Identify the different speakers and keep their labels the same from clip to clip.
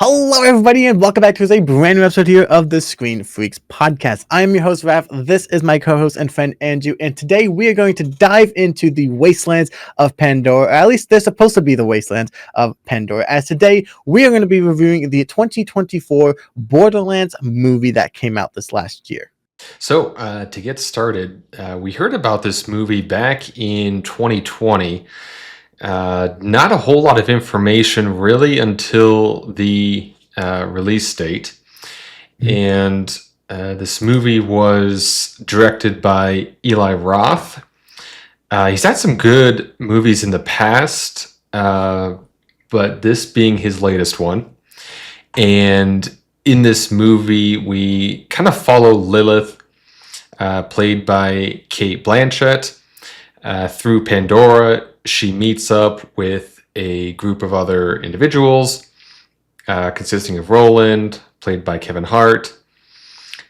Speaker 1: Hello, everybody, and welcome back to a brand new episode here of the Screen Freaks podcast. I am your host, Raph. This is my co-host and friend, Andrew, and today we are going to dive into the wastelands of Pandora, or at least they're supposed to be the wastelands of Pandora, as today we are going to be reviewing the 2024 Borderlands movie that came out this last year.
Speaker 2: So, to get started, we heard about this movie back in 2020. Not a whole lot of information really until the release date. And this movie was directed by Eli Roth. He's had some good movies in the past, but this being his latest one. And in this movie, we kind of follow Lilith, played by Kate Blanchett, through Pandora. She meets up with a group of other individuals, consisting of Roland, played by Kevin Hart,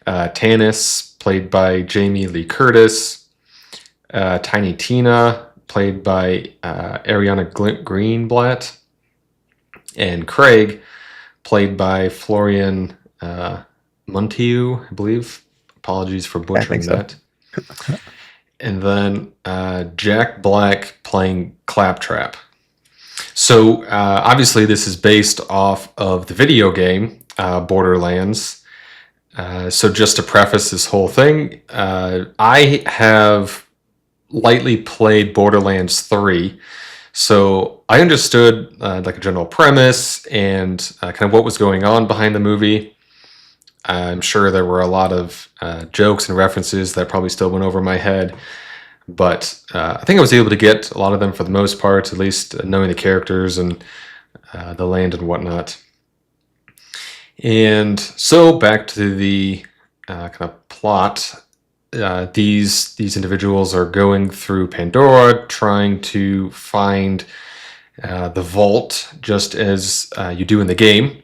Speaker 2: Tanis, played by Jamie Lee Curtis, Tiny Tina, played by Ariana Greenblatt, and Craig, played by Florian Munteanu, I believe. Apologies for butchering that. And then Jack Black playing Claptrap. So obviously this is based off of the video game Borderlands. So just to preface this whole thing, I have lightly played Borderlands 3. So I understood like a general premise and kind of what was going on behind the movie. I'm sure there were a lot of jokes and references that probably still went over my head, but I think I was able to get a lot of them for the most part, at least knowing the characters and the land and whatnot. And so back to the kind of plot. These individuals are going through Pandora, trying to find the vault, just as you do in the game,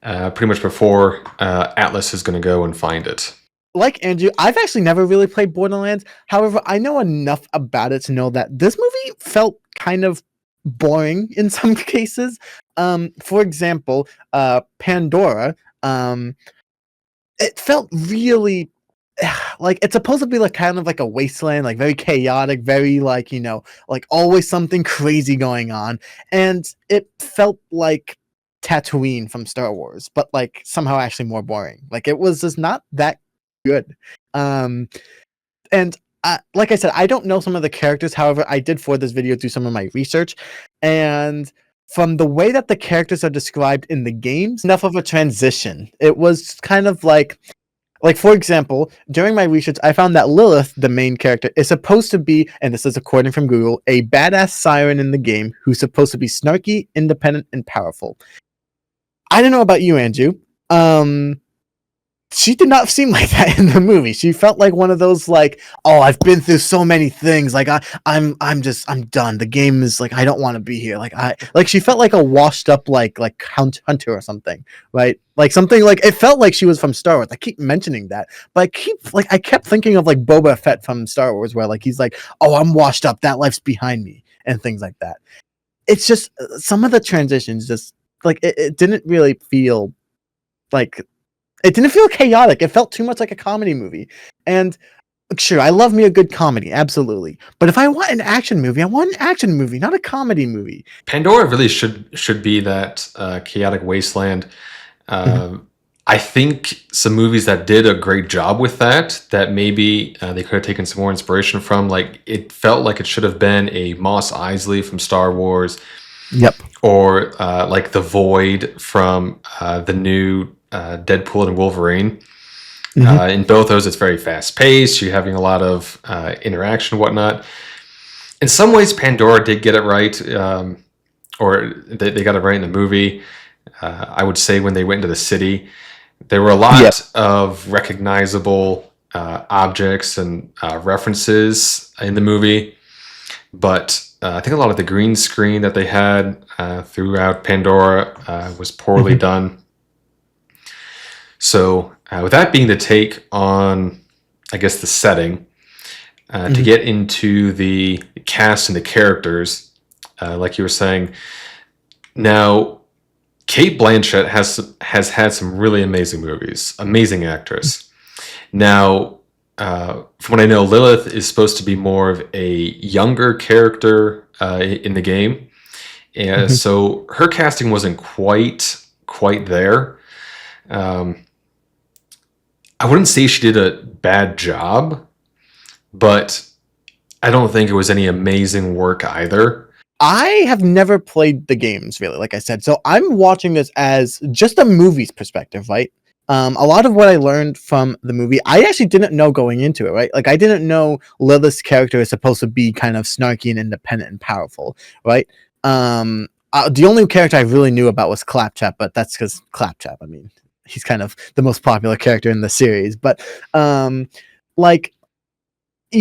Speaker 2: pretty much before Atlas is going to go and find it.
Speaker 1: Like Andrew, I've actually never really played Borderlands. However, I know enough about it to know that this movie felt kind of boring in some cases. For example, Pandora, it felt really like it's supposed to be like kind of like a wasteland, like very chaotic, very like, like always something crazy going on. And it felt like Tatooine from Star Wars, but like somehow actually more boring. Like it was just not that good. And like I said, I don't know some of the characters. However, I did for this video do some of my research, and from the way that the characters are described in the games, enough of a transition. It was kind of like for example, during my research, I found that Lilith, the main character, is supposed to be, and this is according from Google, a badass siren in the game who's supposed to be snarky, independent, and powerful. I don't know about you, Andrew. She did not seem like that in the movie. She felt like one of those like, oh, I've been through so many things. Like I'm done. The game is like, I don't want to be here. Like she felt like a washed up like hunter or something, right? Like something like it felt like she was from Star Wars. I keep mentioning that, but I kept thinking of like Boba Fett from Star Wars, where like he's like, oh, I'm washed up. That life's behind me, and things like that. It's just some of the transitions just like it didn't really feel like. It didn't feel chaotic. It felt too much like a comedy movie. And sure, I love me a good comedy, absolutely. But if I want an action movie, I want an action movie, not a comedy movie.
Speaker 2: Pandora really should be that chaotic wasteland. I think some movies that did a great job with that maybe they could have taken some more inspiration from. Like it felt like it should have been a Mos Eisley from Star Wars.
Speaker 1: Yep.
Speaker 2: Or like the Void from the new Deadpool and Wolverine. In both those, it's very fast paced. You're having a lot of interaction and whatnot. In some ways, Pandora did get it right, or they got it right in the movie. I would say when they went into the city, there were a lot of recognizable objects and references in the movie. But I think a lot of the green screen that they had throughout Pandora was poorly done. So with that being the take on, I guess, the setting, to get into the cast and the characters, like you were saying, now Kate Blanchett has had some really amazing movies, amazing actress. Now, from what I know, Lilith is supposed to be more of a younger character in the game, and
Speaker 1: Mhm.
Speaker 2: so her casting wasn't quite there. Um, I wouldn't say she did a bad job, but I don't think it was any amazing work either.
Speaker 1: I have never played the games really, like I said. So I'm watching this as just a movie's perspective, right? A lot of what I learned from the movie, I actually didn't know going into it, right? Like I didn't know Lilith's character is supposed to be kind of snarky and independent and powerful, right? The only character I really knew about was Claptrap, but that's because Claptrap. I mean, he's kind of the most popular character in the series. But like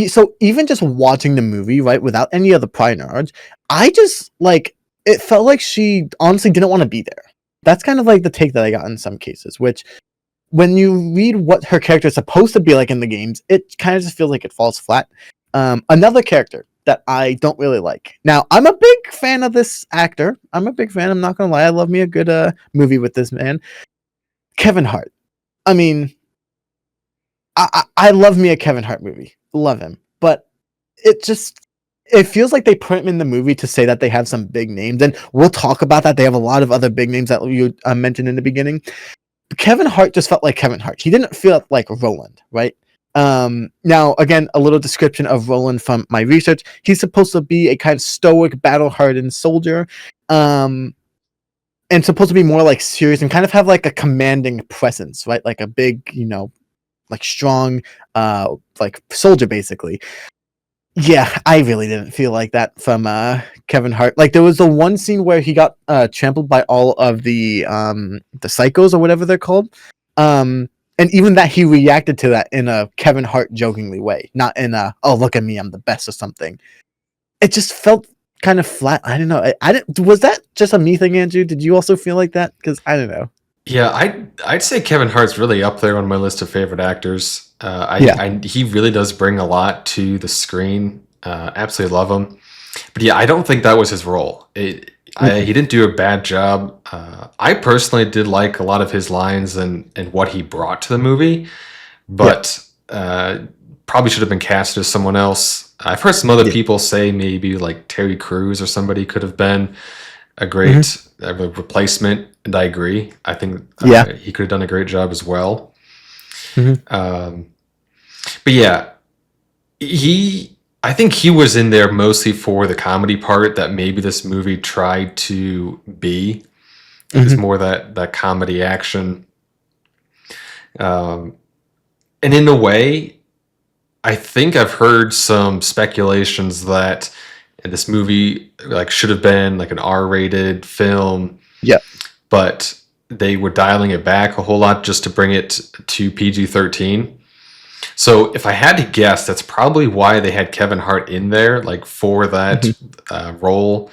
Speaker 1: so even just watching the movie, right, without any of the prior knowledge, I just like it felt like she honestly didn't want to be there. That's kind of like the take that I got in some cases, which when you read what her character is supposed to be like in the games, it kind of just feels like it falls flat. Another character that I don't really like. Now, I'm a big fan of this actor. I'm a big fan. I'm not gonna lie. I love me a good movie with this man, Kevin Hart. I mean, I love me a Kevin Hart movie. Love him. But it just it feels like they put him in the movie to say that they have some big names, and we'll talk about that. They have a lot of other big names that you mentioned in the beginning. But Kevin Hart just felt like Kevin Hart. He didn't feel like Roland, right? Now, again, a little description of Roland from my research. He's supposed to be a kind of stoic, battle-hardened soldier, and supposed to be more like serious and kind of have like a commanding presence, right? Like a big, like strong like soldier basically. Yeah, I really didn't feel like that from Kevin Hart. Like there was the one scene where he got trampled by all of the psychos or whatever they're called. And even that he reacted to that in a Kevin Hart jokingly way, not in a oh look at me, I'm the best or something. It just felt kind of flat. I don't know. I didn't was that just a me thing, Andrew? Did you also feel like that? Because I don't know.
Speaker 2: Yeah, I'd say Kevin Hart's really up there on my list of favorite actors.
Speaker 1: Yeah.
Speaker 2: He really does bring a lot to the screen. Absolutely love him. But yeah, I don't think that was his role. He didn't do a bad job. I personally did like a lot of his lines and what he brought to the movie,
Speaker 1: Yeah.
Speaker 2: but probably should have been cast as someone else. I've heard some other
Speaker 1: Yeah.
Speaker 2: people say maybe like Terry Crews or somebody could have been a
Speaker 1: Mhm.
Speaker 2: great replacement, and I agree. I think
Speaker 1: Yeah.
Speaker 2: he could have done a great job as well.
Speaker 1: Mhm.
Speaker 2: Um, but yeah, I think he was in there mostly for the comedy part that maybe this movie tried to be. It was
Speaker 1: Mhm.
Speaker 2: more that comedy action. Um, and in a way, I think I've heard some speculations that this movie like should have been like an R-rated film,
Speaker 1: Yeah.
Speaker 2: but they were dialing it back a whole lot just to bring it to PG-13. So if I had to guess, that's probably why they had Kevin Hart in there, like for that
Speaker 1: Mhm.
Speaker 2: role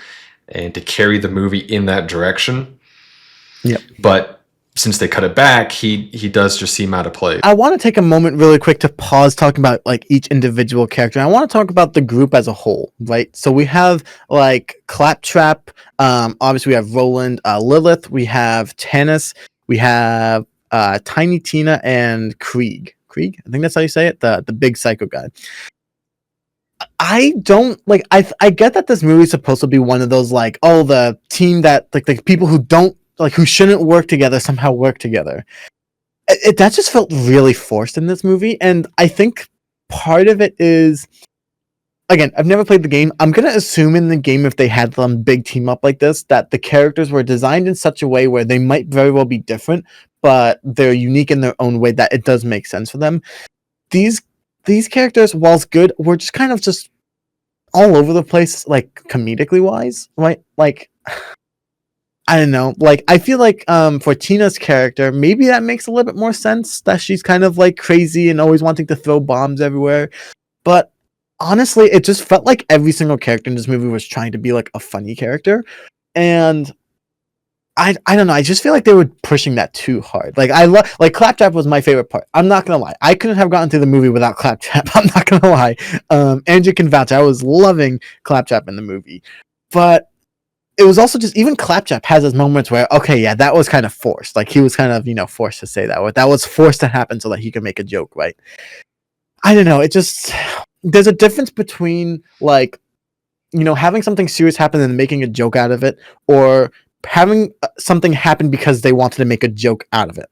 Speaker 2: and to carry the movie in that direction.
Speaker 1: Yeah.
Speaker 2: But since they cut it back, he does just seem out of place.
Speaker 1: I want to take a moment really quick to pause talking about like each individual character. I want to talk about the group as a whole, right? So we have like Claptrap, obviously we have Roland, Lilith, we have Tanis, we have Tiny Tina and Krieg. Krieg, I think that's how you say it. The big psycho guy. I don't like. I get that this movie is supposed to be one of those like oh the team that like the people who don't like who shouldn't work together somehow work together. That just felt really forced in this movie, and I think part of it is again I've never played the game. I'm gonna assume in the game if they had some big team up like this that the characters were designed in such a way where they might very well be different, but they're unique in their own way that it does make sense for them. These these characters, whilst good, were just kind of just all over the place, like comedically wise, right? Like I don't know. Like I feel like for Tina's character, maybe that makes a little bit more sense that she's kind of like crazy and always wanting to throw bombs everywhere. But honestly, it just felt like every single character in this movie was trying to be like a funny character. And I don't know. I just feel like they were pushing that too hard. Like I love like Claptrap was my favorite part. I'm not gonna lie. I couldn't have gotten through the movie without Claptrap. I'm not gonna lie. Andrew can vouch. I was loving Claptrap in the movie, but it was also just even Claptrap has his moments where okay, yeah, that was kind of forced. Like he was kind of forced to say that, or that was forced to happen so that he could make a joke, right? I don't know. It just there's a difference between like having something serious happen and making a joke out of it, or having something happen because they wanted to make a joke out of it.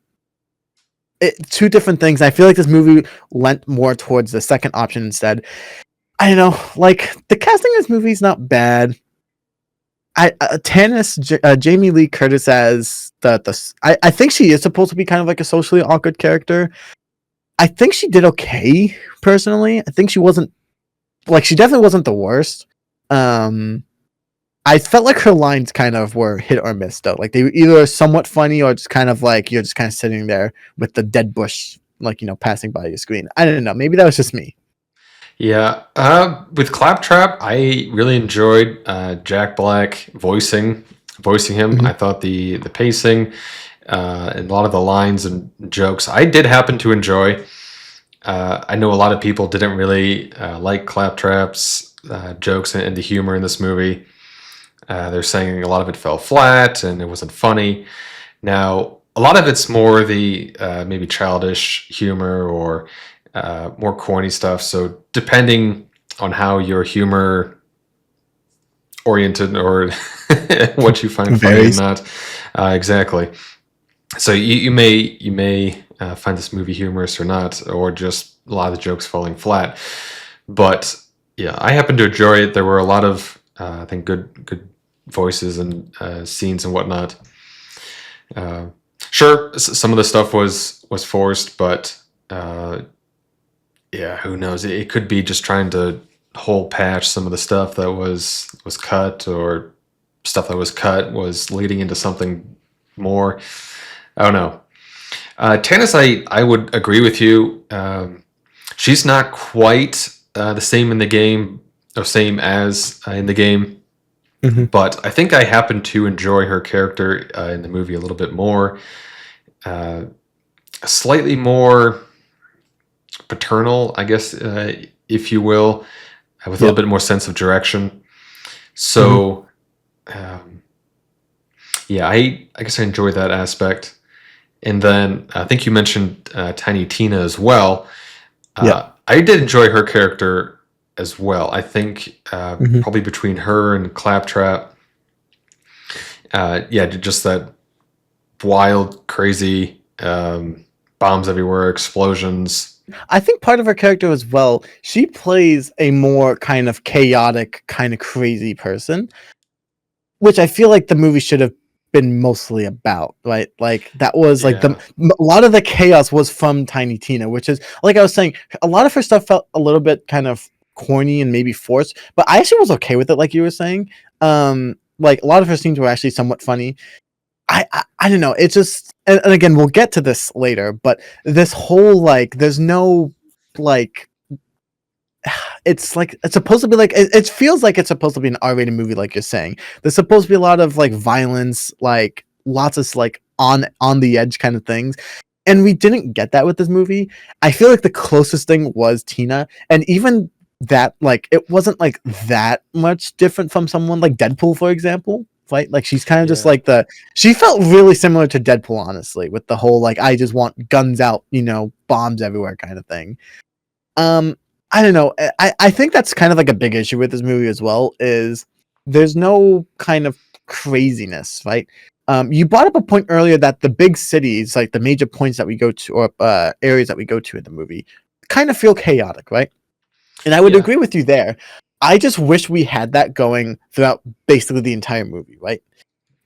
Speaker 1: Two different things. I feel like this movie lent more towards the second option instead. I don't know. Like the casting in this movie is not bad. Jamie Lee Curtis as I think she is supposed to be kind of like a socially awkward character. I think she did okay personally. I think she definitely wasn't the worst. I felt like her lines kind of were hit or miss though. Like they were either somewhat funny or just kind of like you're just kind of sitting there with the dead bush, like passing by your screen. I don't know. Maybe that was just me.
Speaker 2: Yeah, with Claptrap, I really enjoyed Jack Black voicing him. I thought the pacing and a lot of the lines and jokes I did happen to enjoy. I know a lot of people didn't really like Claptrap's jokes and the humor in this movie. They're saying a lot of it fell flat and it wasn't funny. Now, a lot of it's more the maybe childish humor or more corny stuff. So depending on how your humor oriented or what you find funny and not, exactly. So you may find this movie humorous or not, or just a lot of the jokes falling flat. But yeah, I happen to enjoy it. There were a lot of I think good voices and scenes and whatnot. Sure, some of the stuff was forced, but yeah, who knows? It could be just trying to hole patch some of the stuff that was cut, or stuff that was cut was leading into something more. I don't know. Tannis, I would agree with you. She's not quite the same in the game, or same as in the game. But I think I happen to enjoy her character in the movie a little bit more. Slightly more paternal, I guess, if you will, with a little bit more sense of direction. So, yeah, I guess I enjoy that aspect. And then I think you mentioned Tiny Tina as well. I did enjoy her character as well. I think probably between her and Claptrap, just that wild, crazy, bombs everywhere, explosions.
Speaker 1: I think part of her character as well, she plays a more kind of chaotic, kind of crazy person, which I feel like the movie should have been mostly about, right? Like that was like a lot of the chaos was from Tiny Tina, which is like I was saying, a lot of her stuff felt a little bit kind of corny and maybe forced, but I actually was okay with it, like you were saying. Like a lot of her scenes were actually somewhat funny. I don't know. It's just, and again, we'll get to this later, but this whole like, there's no like, it's like it's supposed to be like it feels like it's supposed to be an R-rated movie, like you're saying. There's supposed to be a lot of like violence, like lots of like on the edge kind of things. And we didn't get that with this movie. I feel like the closest thing was Tina, and even that, like, it wasn't like that much different from someone like Deadpool, for example. Right? Like she's kind of just like she felt really similar to Deadpool, honestly, with the whole like I just want guns out, bombs everywhere kind of thing. I don't know. I think that's kind of like a big issue with this movie as well, is there's no kind of craziness, right? You brought up a point earlier that the big cities, like the major points that we go to, or areas that we go to in the movie, kind of feel chaotic, right? And I would agree with you there. I just wish we had that going throughout basically the entire movie, right?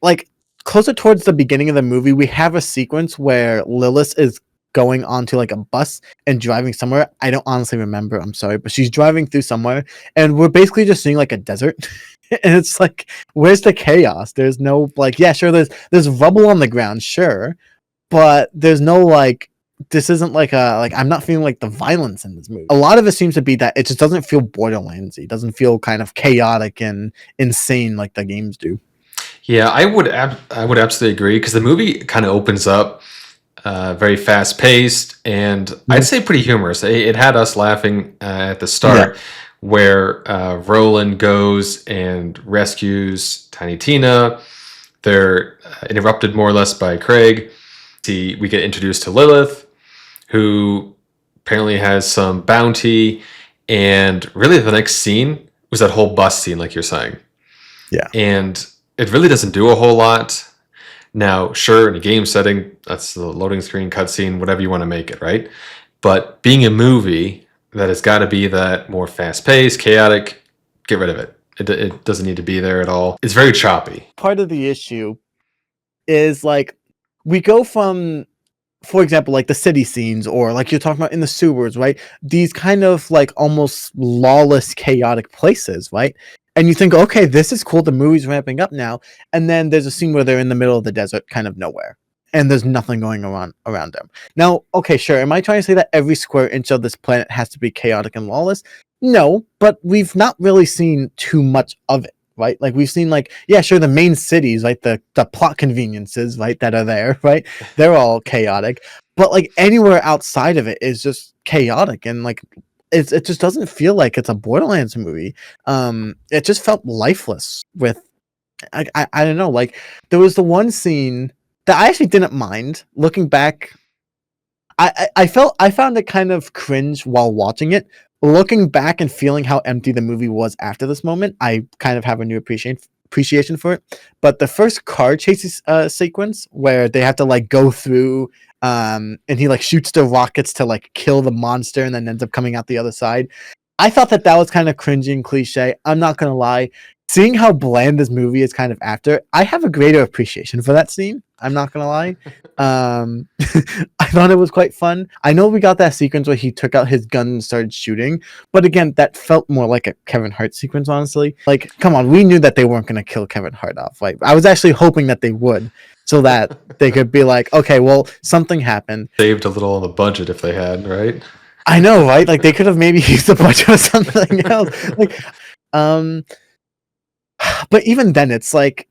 Speaker 1: Like, closer towards the beginning of the movie, we have a sequence where Lilith is going onto like a bus and driving somewhere. I don't honestly remember, I'm sorry, but she's driving through somewhere and we're basically just seeing like a desert. And it's like, where's the chaos? There's no like, yeah, sure, there's rubble on the ground, sure, but there's no like, this isn't like I'm not feeling like the violence in this movie. A lot of it seems to be that it just doesn't feel Borderlands-y. It doesn't feel kind of chaotic and insane like the games do.
Speaker 2: Yeah, I would absolutely agree, because the movie kind of opens up very fast paced and I'd say pretty humorous. It had us laughing at the start where Roland goes and rescues Tiny Tina. They're interrupted more or less by Craig. We get introduced to Lilith, who apparently has some bounty. And really, the next scene was that whole bus scene, like you're saying.
Speaker 1: Yeah.
Speaker 2: And it really doesn't do a whole lot. Now, sure, in a game setting, that's the loading screen, cutscene, whatever you want to make it, right? But being a movie, that has got to be that more fast-paced, chaotic, get rid of it. It doesn't need to be there at all. It's very choppy.
Speaker 1: Part of the issue is like we go from, for example, like the city scenes, or like you're talking about in the sewers, right? These kind of like almost lawless, chaotic places, right? And you think, okay, this is cool. The movie's ramping up now. And then there's a scene where they're in the middle of the desert, kind of nowhere. And there's nothing going on around them. Now, okay, sure. Am I trying to say that every square inch of this planet has to be chaotic and lawless? No, but we've not really seen too much of it, right? Like we've seen like, yeah, sure, the main cities, right? The plot conveniences, right, that are there, right? They're all chaotic. But like anywhere outside of it is just chaotic, and like it just doesn't feel like it's a Borderlands movie. It just felt lifeless with I don't know, like there was the one scene that I actually didn't mind. Looking back, I found it kind of cringe while watching it. Looking back and feeling how empty the movie was after this moment, I kind of have a new appreciation for it. But the first car chase sequence where they have to like go through, and he like shoots the rockets to like kill the monster and then ends up coming out the other side. I thought that was kind of cringy and cliche. I'm not gonna lie. Seeing how bland this movie is kind of after, I have a greater appreciation for that scene. I'm not gonna lie. I thought it was quite fun. I know we got that sequence where he took out his gun and started shooting, but again, that felt more like a Kevin Hart sequence, honestly. Like, come on, we knew that they weren't gonna kill Kevin Hart off. Like, I was actually hoping that they would, so that they could be like, okay, well, something happened.
Speaker 2: Saved a little on the budget if they had, right?
Speaker 1: I know, right? Like, they could have maybe used the budget for something else. Like, but even then, it's like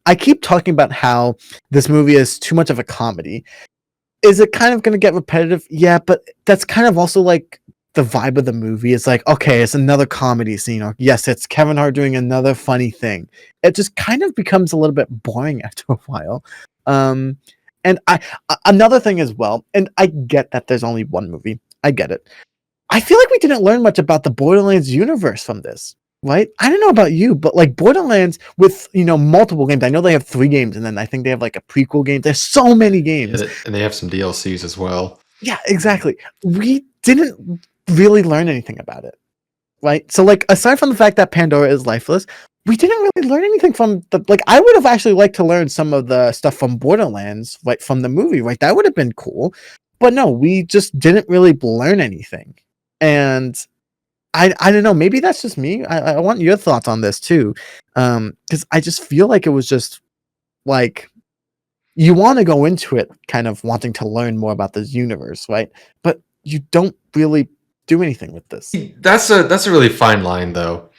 Speaker 1: I keep talking about how this movie is too much of a comedy. Is it kind of going to get repetitive? Yeah, but that's kind of also like the vibe of the movie. It's like, okay, it's another comedy scene. Or yes, it's Kevin Hart doing another funny thing. It just kind of becomes a little bit boring after a while. And another thing as well, and I get that there's only one movie. I get it. I feel like we didn't learn much about the Borderlands universe from this. Right? I don't know about you, but like Borderlands with, multiple games. I know they have 3 games, and then I think they have like a prequel game. There's so many games.
Speaker 2: Yeah, and they have some DLCs as well.
Speaker 1: Yeah, exactly. We didn't really learn anything about it. Right? So like aside from the fact that Pandora is lifeless, we didn't really learn anything from I would have actually liked to learn some of the stuff from Borderlands, right, from the movie, right? That would have been cool. But no, we just didn't really learn anything. And I don't know. Maybe that's just me. I want your thoughts on this too, because I just feel like it was just like you want to go into it kind of wanting to learn more about this universe, right? But you don't really do anything with this.
Speaker 2: That's a really fine line, though.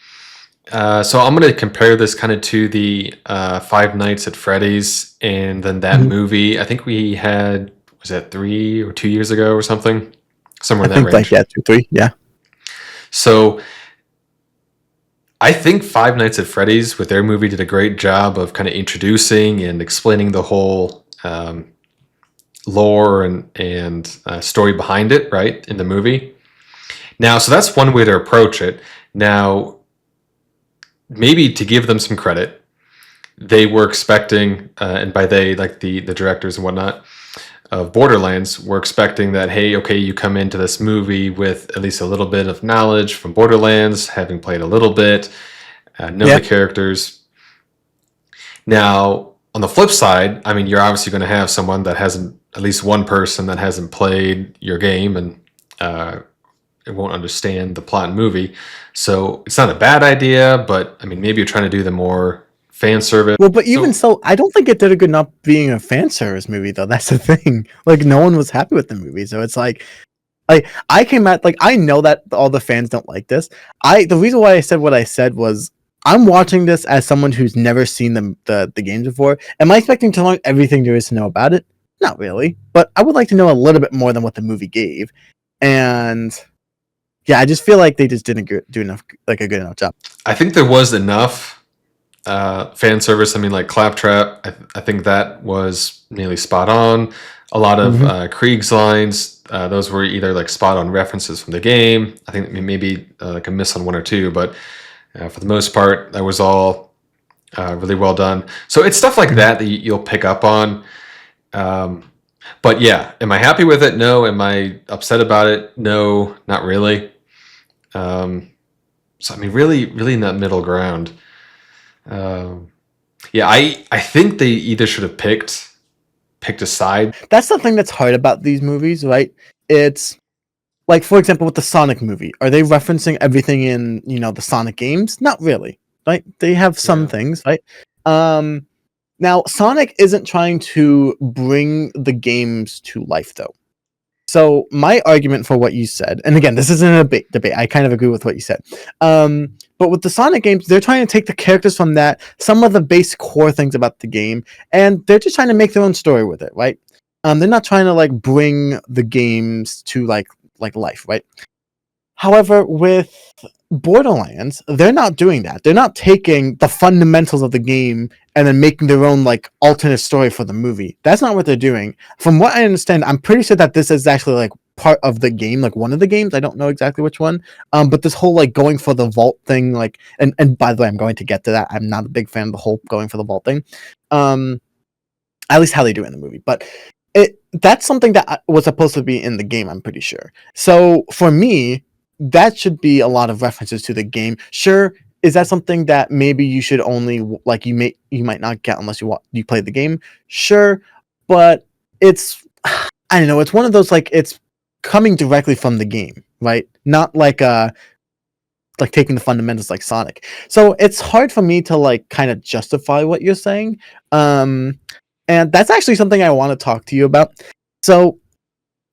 Speaker 2: So I'm going to compare this kind of to the Five Nights at Freddy's, and then that movie. I think we had, was that 3 or 2 years ago or something, somewhere in that range.
Speaker 1: Like 2, 3, yeah.
Speaker 2: So I think Five Nights at Freddy's with their movie did a great job of kind of introducing and explaining the whole lore and story behind it, right, in the movie. Now, so that's one way to approach it. Now, maybe to give them some credit, they were expecting, and by they, like the directors and whatnot, of Borderlands, we're expecting that, hey, okay, you come into this movie with at least a little bit of knowledge from Borderlands, having played a little bit, know the characters. Now, on the flip side, I mean, you're obviously going to have someone that hasn't, at least one person that hasn't played your game and it won't understand the plot and movie. So it's not a bad idea, but I mean, maybe you're trying to do the more fan service.
Speaker 1: Well, but even so, I don't think it did a good enough being a fan service movie, though. That's the thing. Like, no one was happy with the movie, so it's like I came at I know that all the fans don't like this. The reason why I said what I said was I'm watching this as someone who's never seen the games before. Am I expecting to learn everything there is to know about it? Not really, but I would like to know a little bit more than what the movie gave. And yeah, I just feel like they just didn't do enough, like a good enough job.
Speaker 2: I think there was enough fan service. I mean, like Claptrap, I think that was nearly spot on. A lot of Krieg's lines, those were either like spot on references from the game. I think maybe like a miss on one or two, but for the most part, that was all really well done. So it's stuff like that you'll pick up on. But yeah, am I happy with it? No. Am I upset about it? No, not really. So I mean, really in that middle ground. Yeah, I think they either should have picked a side.
Speaker 1: That's the thing that's hard about these movies, right? It's like, for example, with the Sonic movie, are they referencing everything in, the Sonic games? Not really, right? They have some things, right? Now, Sonic isn't trying to bring the games to life, though. So my argument for what you said, and again, this isn't a debate. I kind of agree with what you said. But with the Sonic games, they're trying to take the characters from that, some of the base core things about the game, and they're just trying to make their own story with it, right? They're not trying to like bring the games to like life, right? However, with Borderlands, they're not doing that. They're not taking the fundamentals of the game and then making their own like alternate story for the movie. That's not what they're doing. From what I understand, I'm pretty sure that this is actually like part of the game, like one of the games. I don't know exactly which one. But this whole like going for the vault thing, like, and by the way, I'm going to get to that. I'm not a big fan of the whole going for the vault thing. At least how they do it in the movie, but that's something that was supposed to be in the game, I'm pretty sure. So for me, that should be a lot of references to the game. Sure, is that something that maybe you should only like you might not get unless you play the game? Sure, but it's I don't know. It's one of those like it's coming directly from the game, right? Not like taking the fundamentals like Sonic. So it's hard for me to like kind of justify what you're saying. And that's actually something I want to talk to you about. So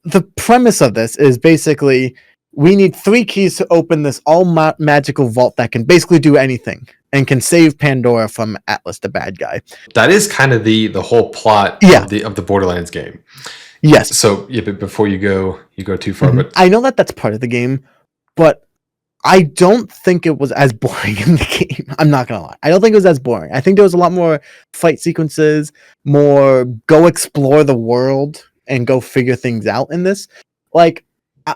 Speaker 1: the premise of this is basically we need 3 keys to open this all magical vault that can basically do anything and can save Pandora from Atlas, the bad guy.
Speaker 2: That is kind of the whole plot of the Borderlands game.
Speaker 1: Yes.
Speaker 2: So yeah, but before you go too far, but
Speaker 1: I know that that's part of the game, but I don't think it was as boring in the game. I'm not gonna lie. I don't think it was as boring. I think there was a lot more fight sequences, more go explore the world and go figure things out in this. Like,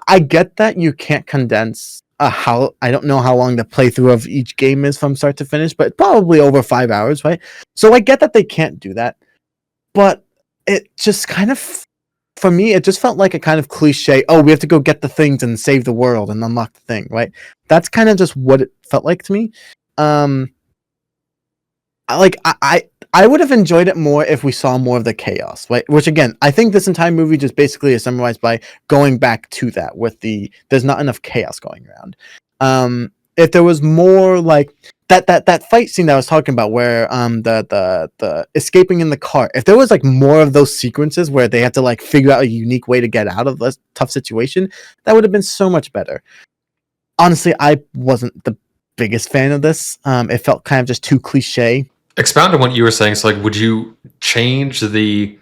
Speaker 1: I get that you can't condense I don't know how long the playthrough of each game is from start to finish, but probably over 5 hours, right? So I get that they can't do that, but it just kind of, for me, it just felt like a kind of cliche. Oh, we have to go get the things and save the world and unlock the thing, right? That's kind of just what it felt like to me. I would have enjoyed it more if we saw more of the chaos, right? Which again, I think this entire movie just basically is summarized by going back to that with there's not enough chaos going around. If there was more like that fight scene that I was talking about where the escaping in the car, if there was like more of those sequences where they had to like figure out a unique way to get out of this tough situation, that would have been so much better. Honestly, I wasn't the biggest fan of this. It felt kind of just too cliche.
Speaker 2: Expound on what you were saying. So, like, would you change the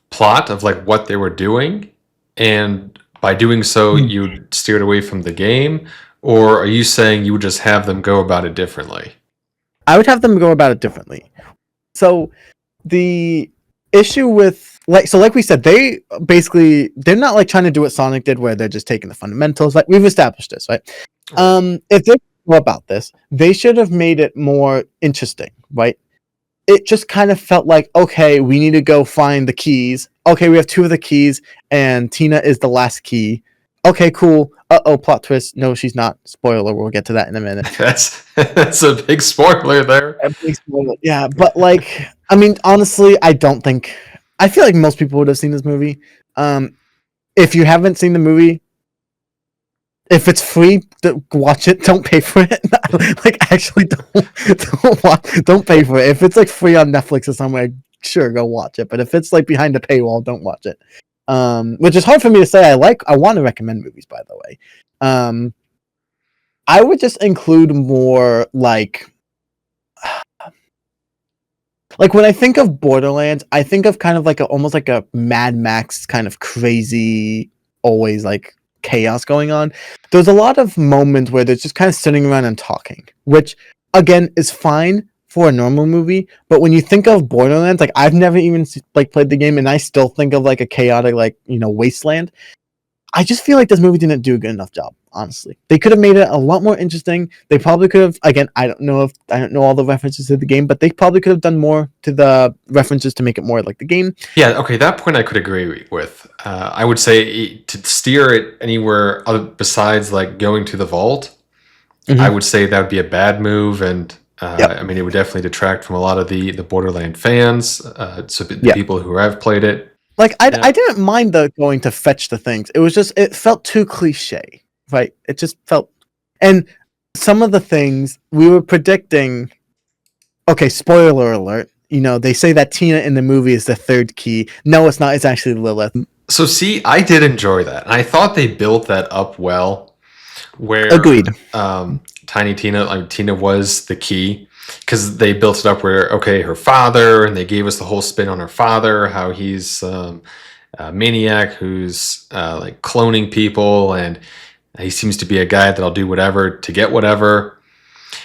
Speaker 2: plot of like what they were doing, and by doing so, you steered away from the game, or are you saying you would just have them go about it differently?
Speaker 1: I would have them go about it differently. So, the issue with like we said, they're not like trying to do what Sonic did, where they're just taking the fundamentals. Like we've established this, right? If they know about this, they should have made it more interesting, right? It just kind of felt like, okay, we need to go find the keys. Okay, we have 2 of the keys, and Tina is the last key. Okay, cool. Plot twist. No, she's not. Spoiler. We'll get to that in a minute.
Speaker 2: That's a big spoiler there.
Speaker 1: A big spoiler. Yeah, but like, I mean, honestly, I feel like most people would have seen this movie. If you haven't seen the movie, if it's free, watch it. Don't pay for it. Like, actually, don't pay for it. If it's like free on Netflix or somewhere, sure, go watch it. But if it's like behind a paywall, don't watch it. Which is hard for me to say. I want to recommend movies, by the way. I would just include more like when I think of Borderlands, I think of kind of like almost like a Mad Max kind of crazy, always like chaos going on. There's a lot of moments where they're just kind of sitting around and talking, which again is fine for a normal movie. But when you think of Borderlands, like I've never even like played the game, and I still think of like a chaotic, like wasteland. I just feel like this movie didn't do a good enough job. Honestly, they could have made it a lot more interesting. They probably could have. Again, I don't know all the references to the game, but they probably could have done more to the references to make it more like the game.
Speaker 2: Yeah, okay, that point I could agree with. I would say to steer it anywhere other besides like going to the vault, I would say that would be a bad move, and I mean it would definitely detract from a lot of the Borderland fans, so the people who have played it.
Speaker 1: Like I didn't mind the going to fetch the things. It was just it felt too cliche, right? It just felt, and some of the things we were predicting. Okay, spoiler alert. They say that Tina in the movie is the third key. No, it's not. It's actually Lilith.
Speaker 2: So see, I did enjoy that, and I thought they built that up well. Where
Speaker 1: agreed.
Speaker 2: Tiny Tina, Tina was the key. Because they built it up where, okay, her father, and they gave us the whole spin on her father, how he's a maniac who's like cloning people, and he seems to be a guy that'll do whatever to get whatever.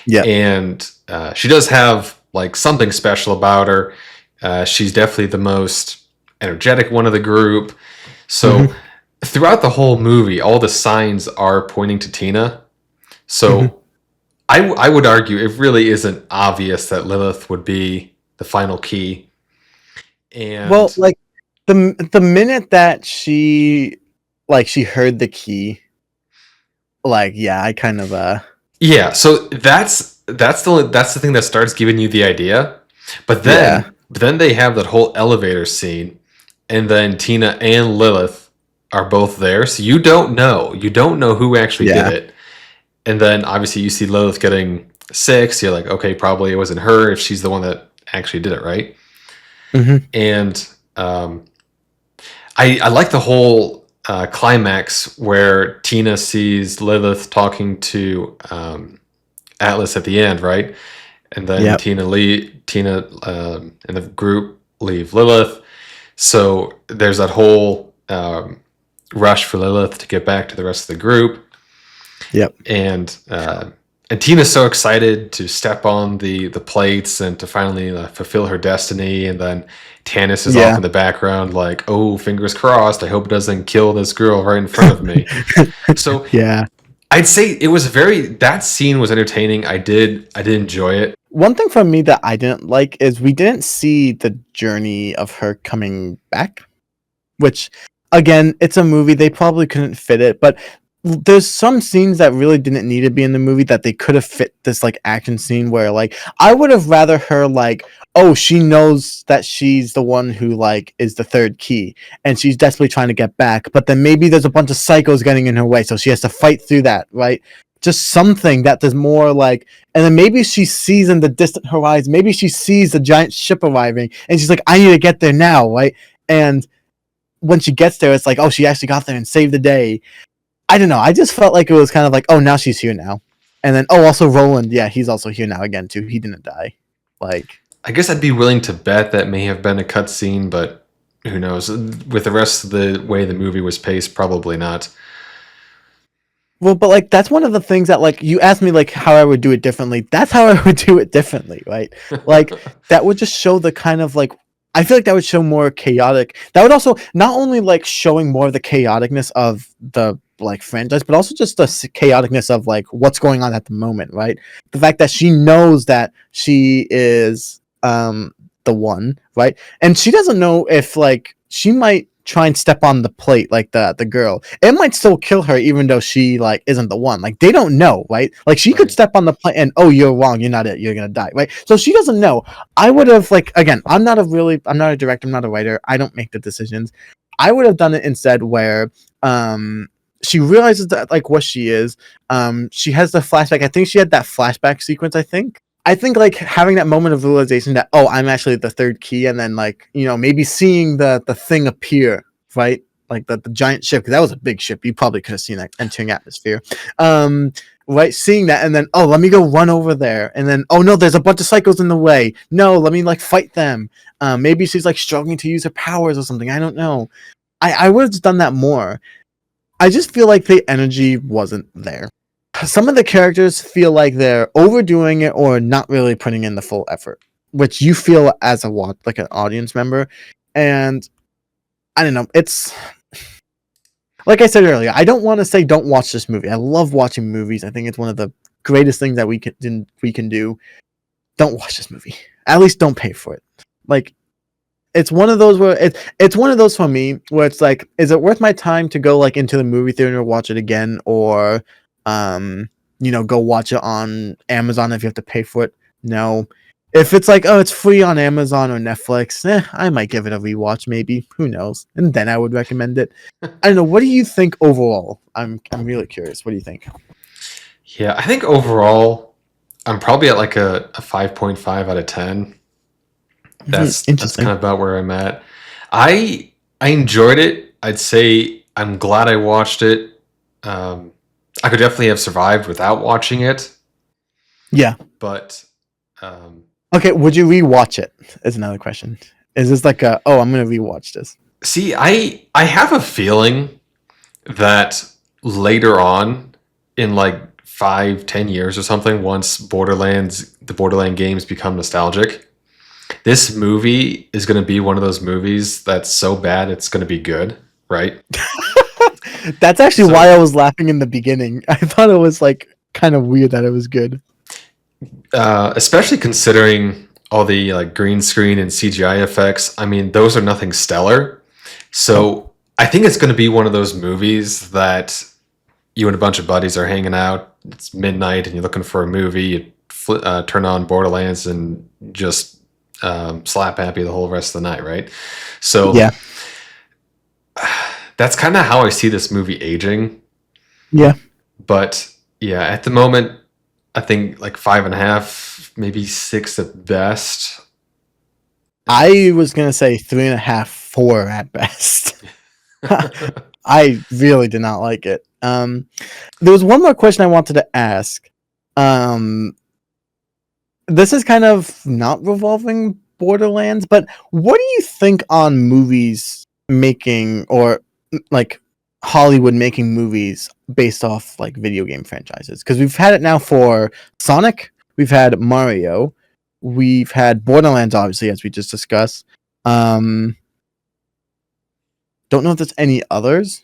Speaker 2: Yeah. And she does have like something special about her. She's definitely the most energetic one of the group. So throughout the whole movie, all the signs are pointing to Tina. So I would argue it really isn't obvious that Lilith would be the final key. And
Speaker 1: well, like the minute that she heard the key, like I kind of
Speaker 2: yeah. So that's the thing that starts giving you the idea. But then they have that whole elevator scene, and then Tina and Lilith are both there, so you don't know who actually did it. And then obviously you see Lilith getting sick, so you're like, okay, probably it wasn't her if she's the one that actually did it, right? And I like the whole climax where Tina sees Lilith talking to Atlas at the end, right? And then Tina and the group leave Lilith. So there's that whole rush for Lilith to get back to the rest of the group. And Tina's so excited to step on the plates and to finally fulfill her destiny. And then Tannis is off in the background like, oh, fingers crossed. I hope it doesn't kill this girl right in front of me. So I'd say it was that scene was entertaining. I did enjoy it.
Speaker 1: One thing from me that I didn't like is we didn't see the journey of her coming back, which again, it's a movie. They probably couldn't fit it, but there's some scenes that really didn't need to be in the movie that they could have fit this like action scene where like I would have rather her like, oh, she knows that she's the one who like is the third key and she's desperately trying to get back, but then maybe there's a bunch of psychos getting in her way, so she has to fight through that, right? Just something that there's more like, and then maybe she sees in the distant horizon, maybe she sees the giant ship arriving and she's like, I need to get there now, right? And when she gets there, it's like, oh, she actually got there and saved the day. I don't know. I just felt like it was kind of like, oh, now she's here now. And then, oh, also Roland. Yeah, he's also here now again, too. He didn't die. Like,
Speaker 2: I guess I'd be willing to bet that may have been a cutscene, but who knows? With the rest of the way the movie was paced, probably not.
Speaker 1: Well, but like, that's one of the things that, like, you asked me, like, how I would do it differently. That's how I would do it differently, right? Like, that would just show the kind of, like, I feel like that would show more chaotic. That would also not only, like, showing more of the chaoticness of the like franchise, but also just the chaoticness of like what's going on at the moment, right? The fact that she knows that she is the one, right? And she doesn't know if like she might try and step on the plate like the girl. It might still kill her even though she like isn't the one. Like they don't know, right? Like she could step on the plate and oh, you're wrong, you're not it, you're gonna die, right? So she doesn't know. I would have like, again, I'm not a director, I'm not a writer, I don't make the decisions. I would have done it instead where she realizes that like what she is. She has the flashback. I think she had that flashback sequence. I think like having that moment of realization that, oh, I'm actually the third key, and then like maybe seeing the thing appear, right? Like the giant ship, because that was a big ship. You probably could have seen that entering atmosphere. Right, seeing that, and then oh, let me go run over there, and then oh no, there's a bunch of psychos in the way. No, let me like fight them. Maybe she's like struggling to use her powers or something. I don't know. I would have done that more. I just feel like the energy wasn't there. Some of the characters feel like they're overdoing it or not really putting in the full effort, which you feel as a like an audience member. And I don't know, it's like I said earlier, I don't want to say don't watch this movie. I love watching movies. I think it's one of the greatest things that we can do. Don't watch this movie. At least don't pay for it. Like, it's one of those where it's one of those for me where it's like, is it worth my time to go like into the movie theater and watch it again, or go watch it on Amazon if you have to pay for it? No. If it's like, oh, it's free on Amazon or Netflix, I might give it a rewatch, maybe. Who knows? And then I would recommend it. I don't know. What do you think overall? I'm really curious. What do you think?
Speaker 2: Yeah, I think overall, I'm probably at like a 5.5 out of 10. That's kind of about where I'm at. I enjoyed it. I'd say I'm glad I watched it. I could definitely have survived without watching it.
Speaker 1: Yeah.
Speaker 2: But
Speaker 1: okay, would you rewatch it? Is another question. Is this like I'm gonna rewatch this?
Speaker 2: See, I have a feeling that later on, in like 5-10 years or something, once the Borderland games become nostalgic, this movie is going to be one of those movies that's so bad it's going to be good, right?
Speaker 1: That's actually why I was laughing in the beginning. I thought it was like kind of weird that it was good.
Speaker 2: Especially considering all the like green screen and CGI effects. I mean, those are nothing stellar. So I think it's going to be one of those movies that you and a bunch of buddies are hanging out. It's midnight and you're looking for a movie. You turn on Borderlands and just slap happy the whole rest of the night, right? So
Speaker 1: yeah,
Speaker 2: that's kind of how I see this movie aging.
Speaker 1: Yeah.
Speaker 2: But yeah, at the moment, I think like 5.5, maybe 6 at best.
Speaker 1: I was gonna say 3.5, 4 at best. I really did not like it. There was one more question I wanted to ask. This is kind of not revolving Borderlands, but what do you think on movies making, or like Hollywood making movies based off like video game franchises? Because we've had it now for Sonic, we've had Mario, we've had Borderlands, obviously, as we just discussed. Don't know if there's any others.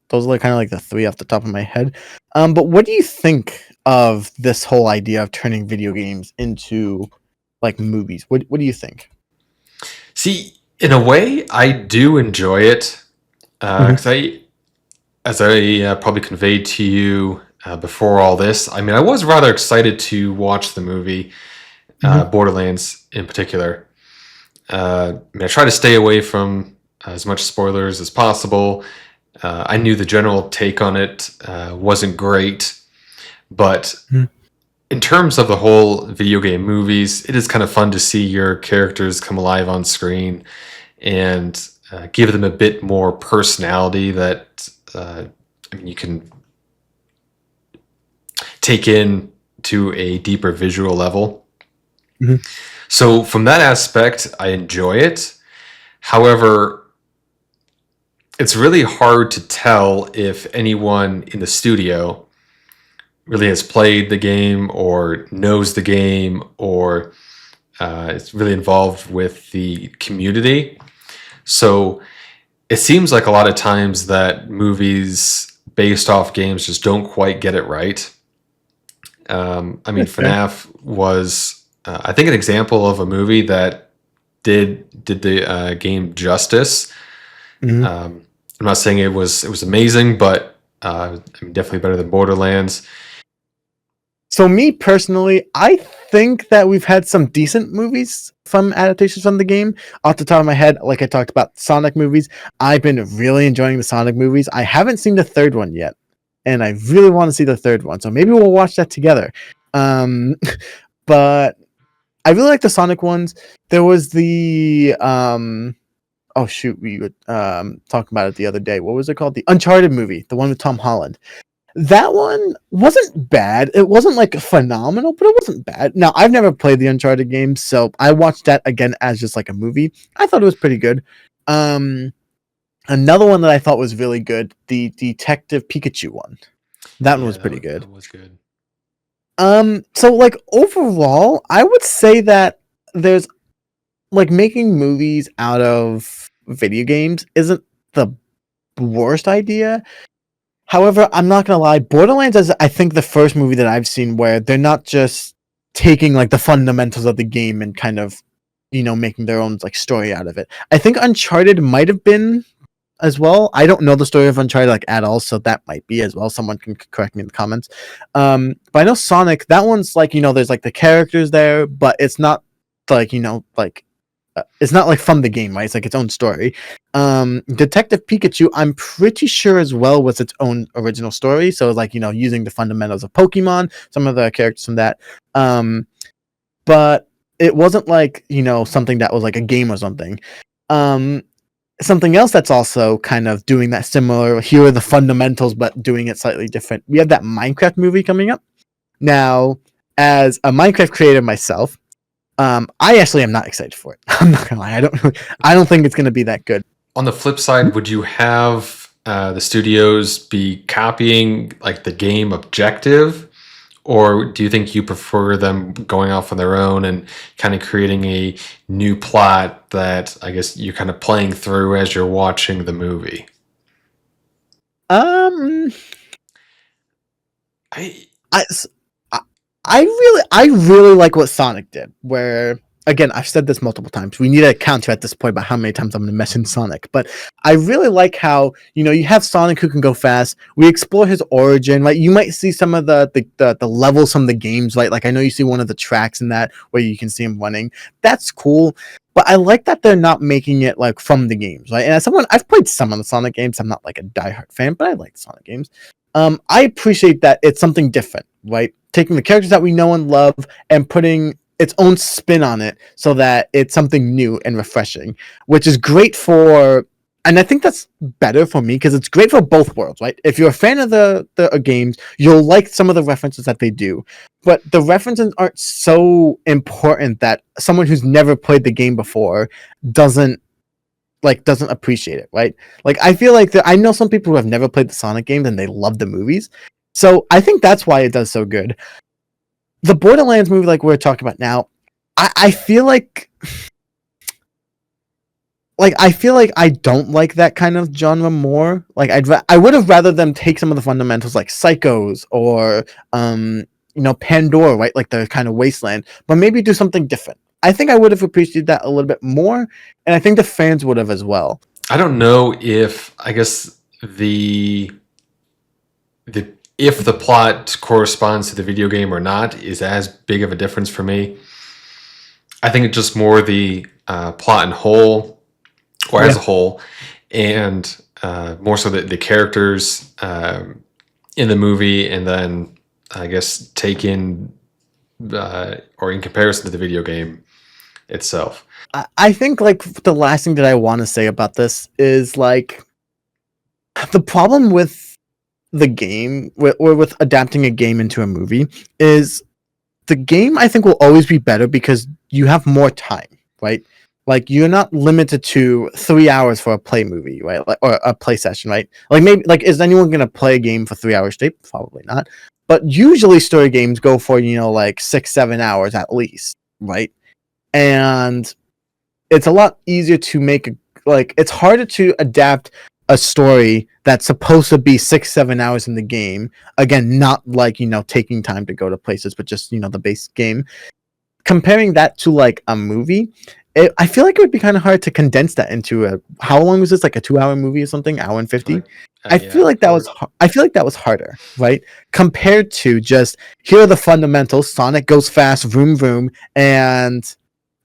Speaker 1: Those are kind of like the 3 off the top of my head. But what do you think of this whole idea of turning video games into like movies? What do you think?
Speaker 2: See, in a way, I do enjoy it. Because as I probably conveyed to you before all this, I mean, I was rather excited to watch the movie, Borderlands in particular. I try to stay away from as much spoilers as possible. I knew the general take on it wasn't great, but in terms of the whole video game movies, it is kind of fun to see your characters come alive on screen and give them a bit more personality that you can take in to a deeper visual level. So from that aspect, I enjoy it. However, it's really hard to tell if anyone in the studio really has played the game or knows the game or is really involved with the community. So it seems like a lot of times that movies based off games just don't quite get it right. I mean, FNAF was, I think, an example of a movie that did the game justice. I'm not saying it was amazing, but definitely better than Borderlands.
Speaker 1: So me personally, I think that we've had some decent movies from adaptations from the game. Off the top of my head, like I talked about Sonic movies, I've been really enjoying the Sonic movies. I haven't seen the third one yet, and I really want to see the third one. So maybe we'll watch that together. But I really like the Sonic ones. There was the oh shoot, we were talking about it the other day. What was it called? The Uncharted movie, the one with Tom Holland. That one wasn't bad. It wasn't like phenomenal, but it wasn't bad. Now, I've never played the Uncharted games, so I watched that again as just like a movie. I thought it was pretty good. Another one that I thought was really good, the Detective Pikachu one. That one
Speaker 2: Yeah,
Speaker 1: was pretty good.
Speaker 2: that was good.
Speaker 1: So like overall, I would say that there's like making movies out of video games isn't the worst idea. However, I'm not gonna lie, Borderlands is I think the first movie that I've seen where they're not just taking like the fundamentals of the game and kind of, making their own like story out of it. I think Uncharted might have been as well. I don't know the story of Uncharted like at all, so that might be as well. Someone can correct me in the comments. But I know Sonic, that one's like, there's like the characters there, but it's not like, it's not like from the game, right? It's like its own story. Detective Pikachu, I'm pretty sure as well was its own original story. So like, using the fundamentals of Pokemon, some of the characters from that. But it wasn't like, something that was like a game or something. Something else that's also kind of doing that similar, here are the fundamentals, but doing it slightly different. We have that Minecraft movie coming up. Now, as a Minecraft creator myself, I actually am not excited for it. I'm not gonna lie. I don't think it's gonna be that good.
Speaker 2: On the flip side, would you have the studios be copying like the game objective, or do you think you prefer them going off on their own and kind of creating a new plot that I guess you're kind of playing through as you're watching the movie?
Speaker 1: Um,
Speaker 2: I
Speaker 1: I, s- I really like what Sonic did. Where again, I've said this multiple times. We need a counter at this point about how many times I'm going to mention Sonic. But I really like how you have Sonic who can go fast. We explore his origin. Like you might see some of the levels from the games. Like I know you see one of the tracks in that where you can see him running. That's cool. But I like that they're not making it like from the games, right? And as someone, I've played some of the Sonic games. I'm not like a diehard fan, but I like Sonic games. I appreciate that it's something different, right? Taking the characters that we know and love and putting its own spin on it so that it's something new and refreshing, which is great for, and I think that's better for me because it's great for both worlds, right? If you're a fan of the games, you'll like some of the references that they do, but the references aren't so important that someone who's never played the game before doesn't doesn't appreciate it, right? Like I feel like I know some people who have never played the Sonic games and they love the movies. So I think that's why it does so good. The Borderlands movie, like we're talking about now, I feel like I don't like that kind of genre more. Like I would have rather them take some of the fundamentals like Psychos or Pandora, right? Like the kind of wasteland, but maybe do something different. I think I would have appreciated that a little bit more, and I think the fans would have as well.
Speaker 2: I don't know if I guess the if the plot corresponds to the video game or not is as big of a difference for me. I think it's just more the plot in whole or as a whole, and more so the characters in the movie, and then I guess taken or in comparison to the video game itself.
Speaker 1: I think like the last thing that I want to say about this is like the problem with the game or with adapting a game into a movie is the game I think will always be better because you have more time, right? Like you're not limited to 3 hours for a play movie, right? Like, or a play session, right? Like maybe like is anyone gonna play a game for 3 hours straight? Probably not. But usually story games go for like 6-7 hours at least, right? And it's a lot easier to make it's harder to adapt a story that's supposed to be 6-7 hours in the game, again not like taking time to go to places but just the base game, comparing that to like a movie. I feel like it would be kind of hard to condense that into how long was this, like a 2 hour movie or something, hour and 50. I feel like that was harder, right? Compared to just here are the fundamentals. Sonic goes fast, vroom vroom, and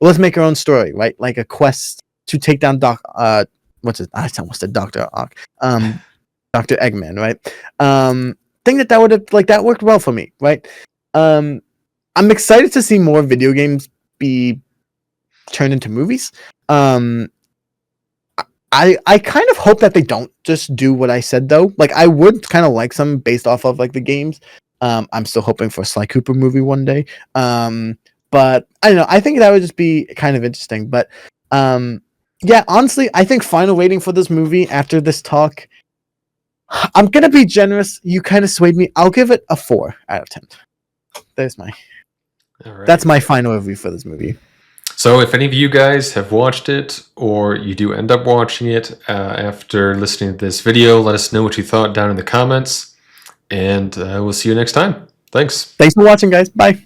Speaker 1: let's make our own story, right? Like a quest to take down what's it? I almost said Doctor Ock, Doctor Eggman, right? Think that would have that worked well for me, right? I'm excited to see more video games be turned into movies. I kind of hope that they don't just do what I said though. Like I would kind of like some based off of like the games. I'm still hoping for a Sly Cooper movie one day. But I don't know. I think that would just be kind of interesting. But Yeah, honestly, I think final rating for this movie after this talk, I'm gonna be generous. You kind of swayed me. I'll give it a 4 out of 10. There's my.
Speaker 2: All right.
Speaker 1: That's my final review for this movie.
Speaker 2: So if any of you guys have watched it, or you do end up watching it after listening to this video, let us know what you thought down in the comments, and we'll see you next time. Thanks.
Speaker 1: Thanks for watching, guys. Bye.